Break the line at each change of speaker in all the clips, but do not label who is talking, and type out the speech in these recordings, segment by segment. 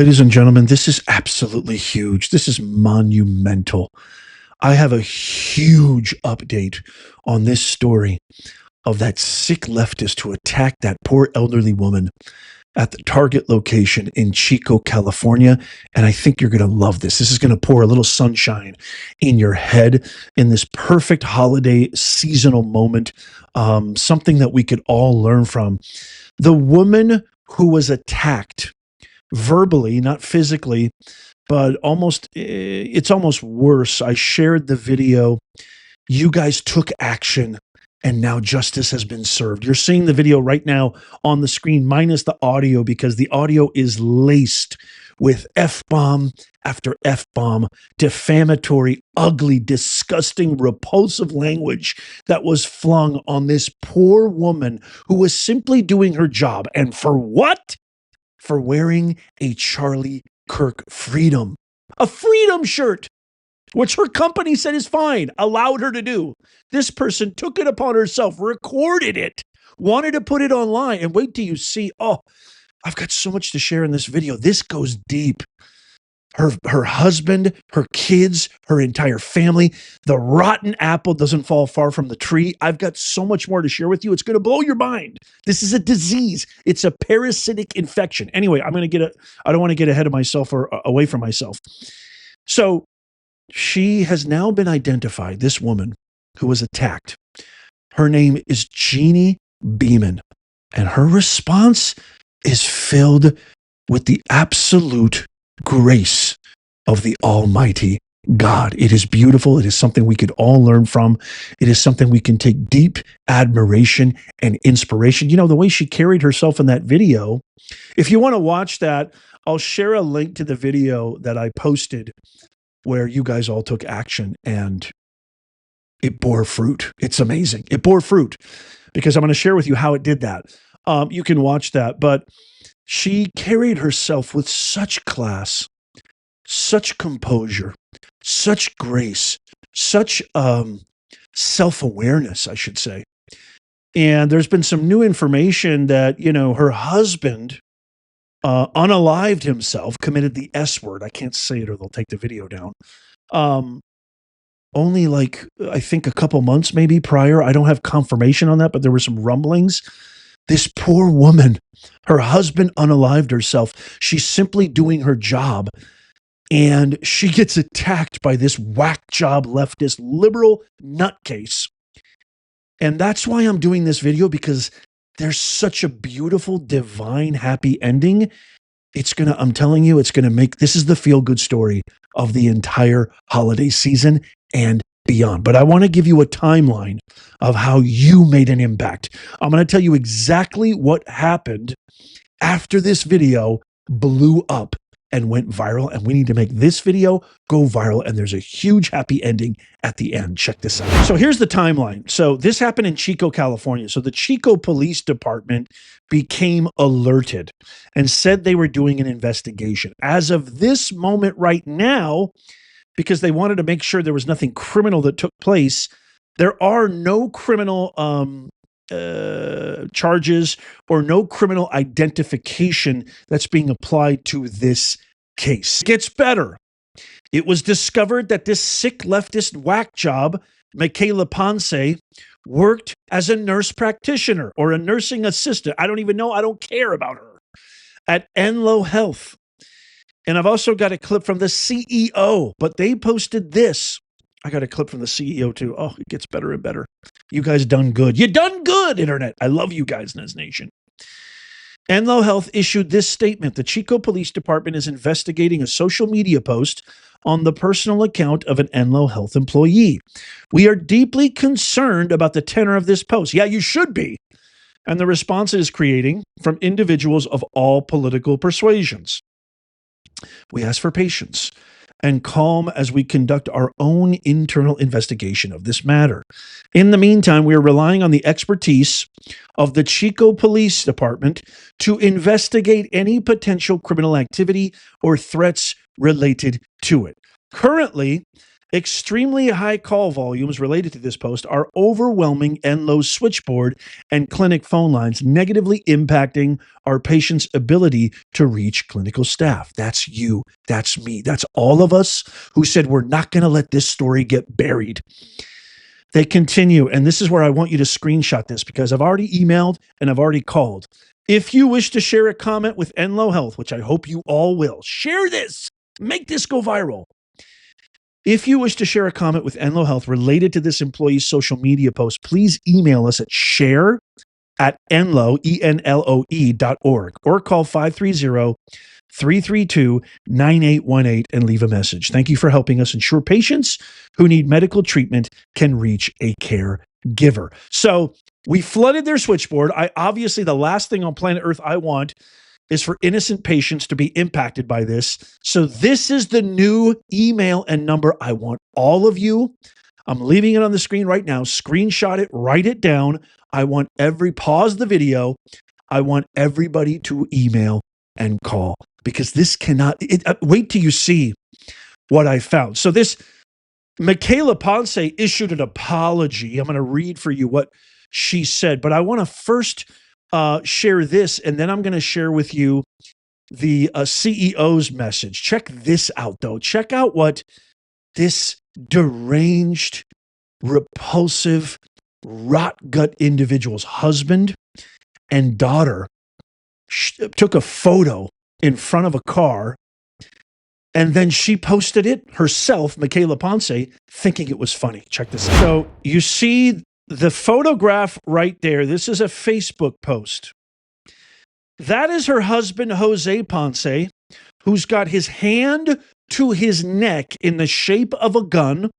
Ladies and gentlemen, this is absolutely huge. This is monumental. I have a huge update on this story of that sick leftist who attacked that poor elderly woman at the Target location in Chico, California. And I think you're going to love this. This is going to pour a little sunshine in your head in this perfect holiday seasonal moment, something that we could all learn from. The woman who was attacked verbally, not physically, but it's almost worse. I shared the video. You guys took action and now justice has been served. You're seeing the video right now on the screen, minus the audio, because the audio is laced with F-bomb after F-bomb, defamatory, ugly, disgusting, repulsive language that was flung on this poor woman who was simply doing her job. And for what? For wearing a Charlie Kirk a freedom shirt, which her company said is fine, allowed her to do. This person took it upon herself, recorded it, wanted to put it online, and wait till you see, I've got so much to share in this video. This goes deep. Her husband, her kids, her entire family. The rotten apple doesn't fall far from the tree. I've got so much more to share with you. It's going to blow your mind. This is a disease. It's a parasitic infection. Anyway, I don't want to get ahead of myself or away from myself. So she has now been identified, this woman who was attacked. Her name is Jeannie Beeman, and her response is filled with the absolute grace of the Almighty God. It is beautiful. It is something we could all learn from. It is something we can take deep admiration and inspiration. You know, the way she carried herself in that video, if you want to watch that, I'll share a link to the video that I posted where you guys all took action and it bore fruit. It's amazing. It bore fruit because I'm going to share with you how it did that. You can watch that, but she carried herself with such class, such composure, such grace, such self-awareness, I should say. And there's been some new information that, her husband unalived himself, committed the S word. I can't say it or they'll take the video down. Only I think a couple months maybe prior. I don't have confirmation on that, but there were some rumblings. This poor woman, her husband unalived herself. She's simply doing her job. And she gets attacked by this whack job leftist liberal nutcase. And that's why I'm doing this video, because there's such a beautiful, divine, happy ending. I'm telling you, this is the feel-good story of the entire holiday season and beyond. But I want to give you a timeline of how you made an impact. I'm going to tell you exactly what happened after this video blew up and went viral, and we need to make this video go viral, and there's a huge happy ending at the end. Check this out. So here's the timeline. So this happened in Chico, California. So the Chico Police Department became alerted and said they were doing an investigation. As of this moment right now, because they wanted to make sure there was nothing criminal that took place, there are no criminal charges or no criminal identification that's being applied to this case. It gets better. It was discovered that this sick leftist whack job, Michaela Ponce, worked as a nurse practitioner or a nursing assistant. I don't even know. I don't care about her. At Enlo Health. And I've also got a clip from the CEO, but they posted this. I got a clip from the CEO too. Oh, it gets better and better. You guys done good. You done good, Internet. I love you guys, Nez Nation. Enlo Health issued this statement. The Chico Police Department is investigating a social media post on the personal account of an Enlo Health employee. We are deeply concerned about the tenor of this post. Yeah, you should be. And the response it is creating from individuals of all political persuasions. We ask for patience and calm as we conduct our own internal investigation of this matter. In the meantime, we are relying on the expertise of the Chico Police Department to investigate any potential criminal activity or threats related to it. Currently, Extremely high call volumes related to this post are overwhelming Enlo's switchboard and clinic phone lines, negatively impacting our patients' ability to reach clinical staff. That's you. That's me. That's all of us who said we're not going to let this story get buried. They continue, and this is where I want you to screenshot this because I've already emailed and I've already called. If you wish to share a comment with Enlo Health, which I hope you all will, share this, make this go viral. If you wish to share a comment with Enlo Health related to this employee's social media post, please email us at share@enlo.org or call 530-332-9818 and leave a message. Thank you for helping us ensure patients who need medical treatment can reach a caregiver. So we flooded their switchboard. Obviously, the last thing on planet Earth I want is for innocent patients to be impacted by this. So this is the new email and number. I want all of you. I'm leaving it on the screen right now. Screenshot it, write it down. I want pause the video. I want everybody to email and call because this cannot, wait till you see what I found. So this, Michaela Ponce issued an apology. I'm going to read for you what she said, but I want to first share this, and then I'm going to share with you the CEO's message. Check this out, though. Check out what this deranged, repulsive, rot gut individual's husband and daughter took a photo in front of a car, and then she posted it herself, Michaela Ponce, thinking it was funny. Check this out. So you see the photograph right there. This is a Facebook post. That is her husband, Jose Ponce, who's got his hand to his neck in the shape of a gun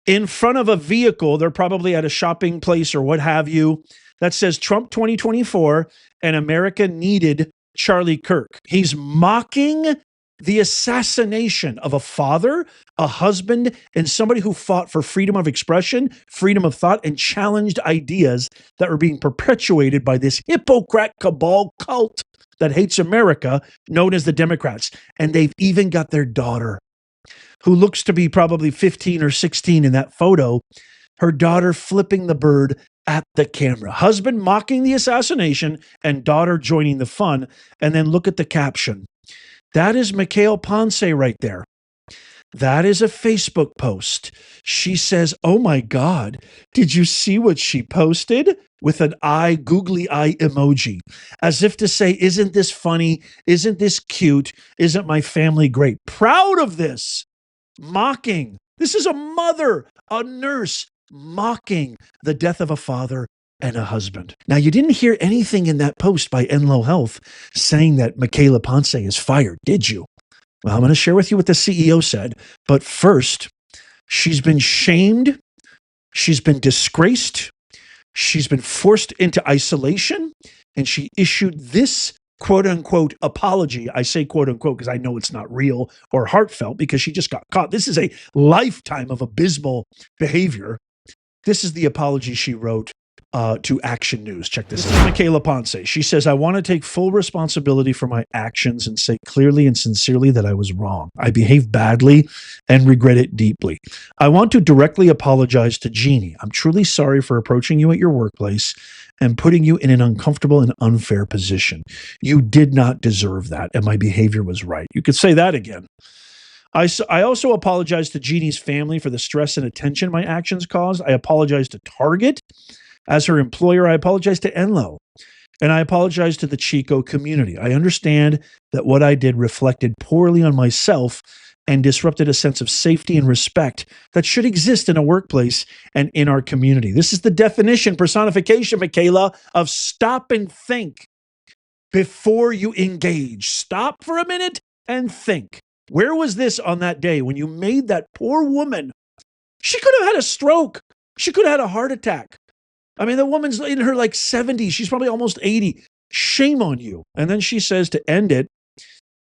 in front of a vehicle. They're probably at a shopping place or what have you that says Trump 2024 and America needed Charlie Kirk. He's mocking the assassination of a father, a husband, and somebody who fought for freedom of expression, freedom of thought, and challenged ideas that were being perpetuated by this hypocrite cabal cult that hates America, known as the Democrats. And they've even got their daughter, who looks to be probably 15 or 16 in that photo, her daughter flipping the bird at the camera. Husband mocking the assassination and daughter joining the fun. And then look at the caption. That is Michaela Ponce right there. That is a Facebook post. She says, oh my God, did you see what she posted? With an googly eye emoji, as if to say, isn't this funny? Isn't this cute? Isn't my family great? Proud of this. Mocking. This is a mother, a nurse, mocking the death of a father and a husband. Now, you didn't hear anything in that post by Enlo Health saying that Michaela Ponce is fired, did you? Well, I'm going to share with you what the CEO said. But first, she's been shamed. She's been disgraced. She's been forced into isolation. And she issued this quote unquote apology. I say quote unquote because I know it's not real or heartfelt because she just got caught. This is a lifetime of abysmal behavior. This is the apology she wrote to Action News. Check this out. This is Michaela Ponce. She says, I want to take full responsibility for my actions and say clearly and sincerely that I was wrong. I behaved badly and regret it deeply. I want to directly apologize to Jeannie. I'm truly sorry for approaching you at your workplace and putting you in an uncomfortable and unfair position. You did not deserve that, and my behavior was right. You could say that again. I also apologize to Jeannie's family for the stress and attention my actions caused. I apologize to Target. As her employer, I apologize to Enlo, and I apologize to the Chico community. I understand that what I did reflected poorly on myself and disrupted a sense of safety and respect that should exist in a workplace and in our community. This is the definition, personification, Michaela, of stop and think before you engage. Stop for a minute and think. Where was this on that day when you made that poor woman? She could have had a stroke. She could have had a heart attack. I mean, the woman's in her 70s. She's probably almost 80. Shame on you. And then she says to end it,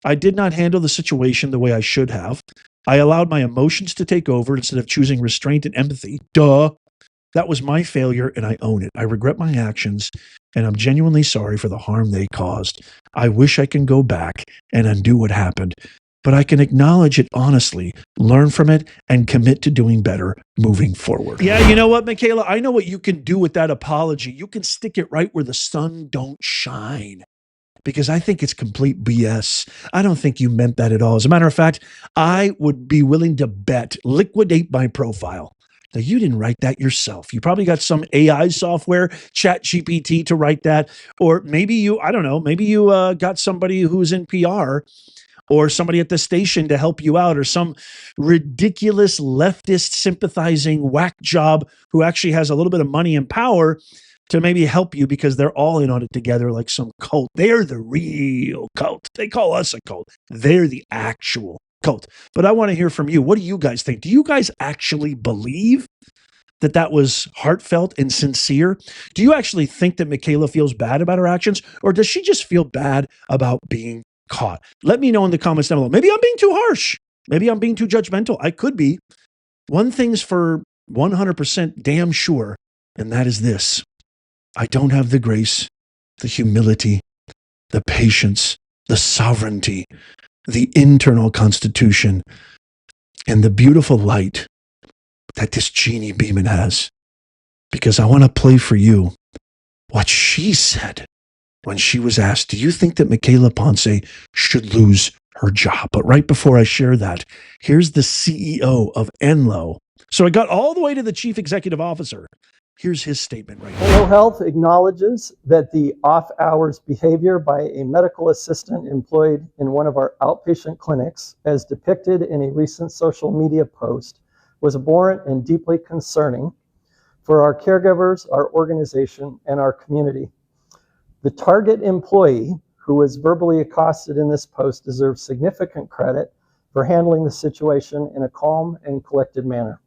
I did not handle the situation the way I should have. I allowed my emotions to take over instead of choosing restraint and empathy. Duh. That was my failure, and I own it. I regret my actions, and I'm genuinely sorry for the harm they caused. I wish I can go back and undo what happened. but I can acknowledge it honestly, learn from it, and commit to doing better moving forward. Yeah, you know what, Michaela? I know what you can do with that apology. You can stick it right where the sun don't shine, because I think it's complete BS. I don't think you meant that at all. As a matter of fact, I would be willing to bet, liquidate my profile, that you didn't write that yourself. You probably got some AI software, Chat GPT, to write that. Or maybe you, I don't know, maybe you got somebody who's in PR or somebody at the station to help you out, or some ridiculous leftist sympathizing whack job who actually has a little bit of money and power to maybe help you because they're all in on it together like some cult. They're the real cult. They call us a cult. They're the actual cult. But I want to hear from you. What do you guys think? Do you guys actually believe that that was heartfelt and sincere? Do you actually think that Michaela feels bad about her actions, or does she just feel bad about being caught? Let me know in the comments down below. Maybe I'm being too harsh. Maybe I'm being too judgmental. I could be. One thing's for 100% damn sure, and that is this: I don't have the grace, the humility, the patience, the sovereignty, the internal constitution, and the beautiful light that this Jeannie Beeman has. Because I want to play for you what she said when she was asked, do you think that Michaela Ponce should lose her job? But right before I share that, here's the CEO of Enlo. So I got all the way to the chief executive officer. Here's his statement right here.
Enlo Health acknowledges that the off-hours behavior by a medical assistant employed in one of our outpatient clinics, as depicted in a recent social media post, was abhorrent and deeply concerning for our caregivers, our organization, and our community. The target employee who was verbally accosted in this post deserves significant credit for handling the situation in a calm and collected manner.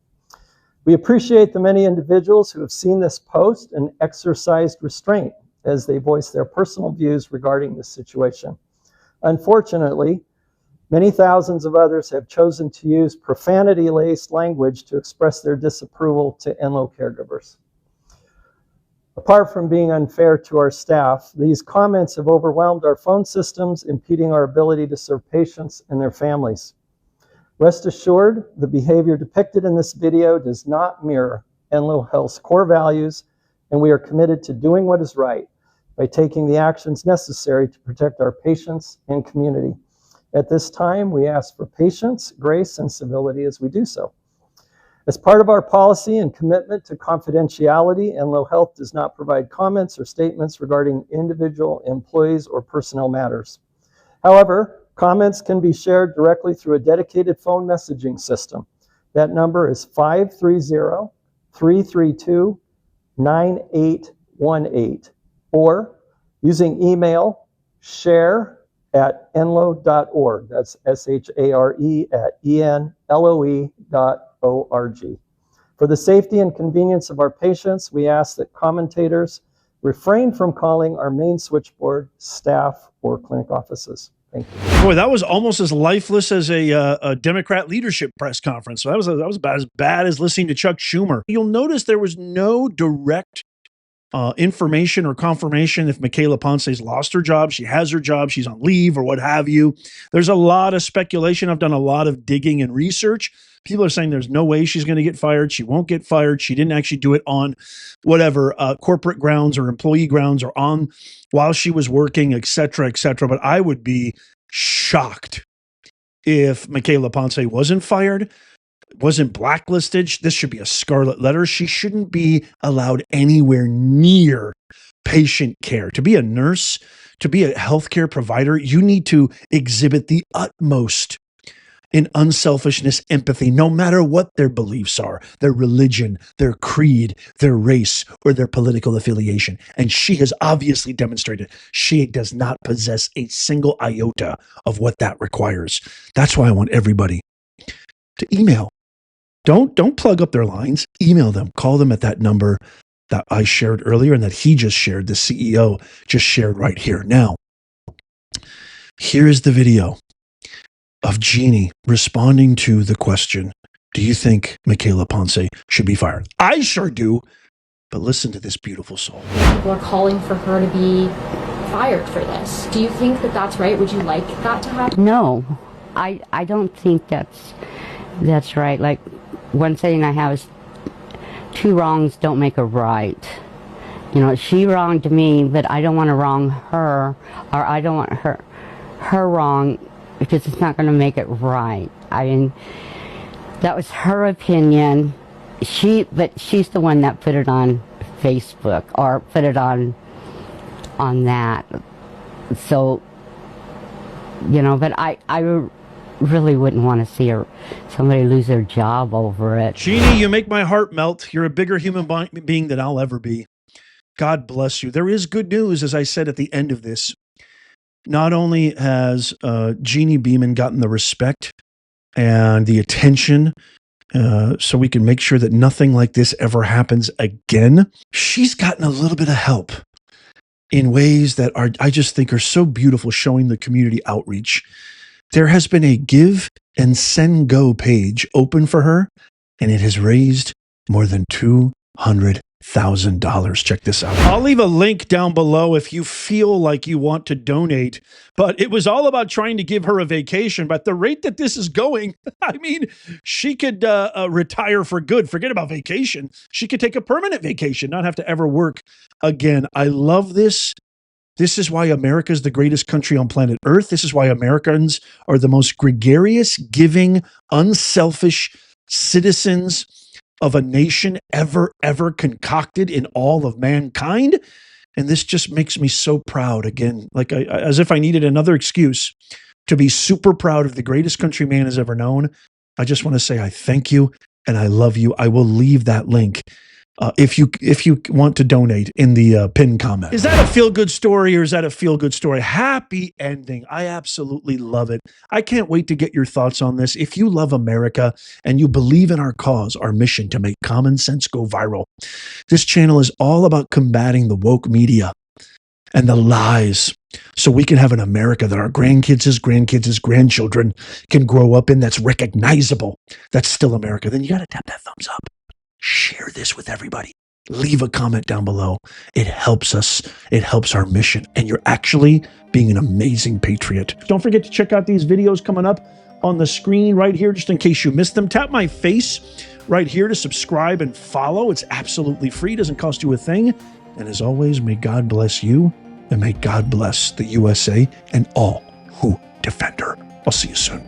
We appreciate the many individuals who have seen this post and exercised restraint as they voice their personal views regarding this situation. Unfortunately, many thousands of others have chosen to use profanity-laced language to express their disapproval to Enlo caregivers. Apart from being unfair to our staff, these comments have overwhelmed our phone systems, impeding our ability to serve patients and their families. Rest assured, the behavior depicted in this video does not mirror Enlo Health's core values, and we are committed to doing what is right by taking the actions necessary to protect our patients and community. At this time, we ask for patience, grace, and civility as we do so. As part of our policy and commitment to confidentiality, Enlo Health does not provide comments or statements regarding individual employees or personnel matters. However, comments can be shared directly through a dedicated phone messaging system. That number is 530-332-9818, or using email share@enlo.org. That's share@enloe.org. For the safety and convenience of our patients, we ask that commentators refrain from calling our main switchboard, staff, or clinic offices. Thank you.
Boy, that was almost as lifeless as a Democrat leadership press conference. So that was about as bad as listening to Chuck Schumer. You'll notice there was no direct information or confirmation if Michaela Ponce's lost her job, she has her job, she's on leave, or what have you. There's a lot of speculation. I've done a lot of digging and research. People are saying there's no way she's going to get fired. She won't get fired. She didn't actually do it on whatever corporate grounds or employee grounds or on while she was working, et cetera, et cetera. But I would be shocked if Michaela Ponce wasn't fired, wasn't blacklisted. This should be a scarlet letter. She shouldn't be allowed anywhere near patient care. To be a nurse, to be a healthcare provider, you need to exhibit the utmost in unselfishness, empathy, no matter what their beliefs are, their religion, their creed, their race, or their political affiliation. And she has obviously demonstrated she does not possess a single iota of what that requires. That's why I want everybody to email. Don't plug up their lines. Email them. Call them at that number that I shared earlier and that he just shared, the CEO just shared right here. Now, here is the video of Jeannie responding to the question, do you think Michaela Ponce should be fired? I sure do. But listen to this beautiful soul.
People are calling for her to be fired for this. Do you think that that's right? Would you like that to happen?
No, I don't think that's right. Like, one saying I have is, two wrongs don't make a right. You know, she wronged me, but I don't want to wrong her, or I don't want her wrong, because it's not going to make it right. I mean, that was her opinion. But she's the one that put it on Facebook, or put it on that. So, you know, but I really wouldn't want to see somebody lose their job over it.
Jeannie, you make my heart melt. You're a bigger human being than I'll ever be. God bless you. There is good news, as I said at the end of this. Not only has Jeannie Beeman gotten the respect and the attention so we can make sure that nothing like this ever happens again, she's gotten a little bit of help in ways that I just think are so beautiful, showing the community outreach. There has been a Give and Send Go page open for her, and it has raised more than $200,000. Check this out. I'll leave a link down below if you feel like you want to donate. But it was all about trying to give her a vacation. But the rate that this is going, I mean, she could retire for good. Forget about vacation. She could take a permanent vacation, not have to ever work again. I love this. This is why America is the greatest country on planet Earth. This is why Americans are the most gregarious, giving, unselfish citizens of a nation ever concocted in all of mankind. And this just makes me so proud again, like as if I needed another excuse to be super proud of the greatest country man has ever known. I just want to say I thank you and I love you. I will leave that link if you want to donate in the pinned comment. Is that a feel-good story or is that a feel-good story? Happy ending. I absolutely love it. I can't wait to get your thoughts on this. If you love America and you believe in our cause, our mission to make common sense go viral, this channel is all about combating the woke media and the lies so we can have an America that our grandkids' grandchildren can grow up in, that's recognizable, that's still America. Then you got to tap that thumbs up. Share this with everybody. Leave a comment down below. It helps us. It helps our mission. And you're actually being an amazing patriot. Don't forget to check out these videos coming up on the screen right here, just in case you missed them. Tap my face right here to subscribe and follow. It's absolutely free. Doesn't cost you a thing. And as always, may God bless you and may God bless the USA and all who defend her. I'll see you soon.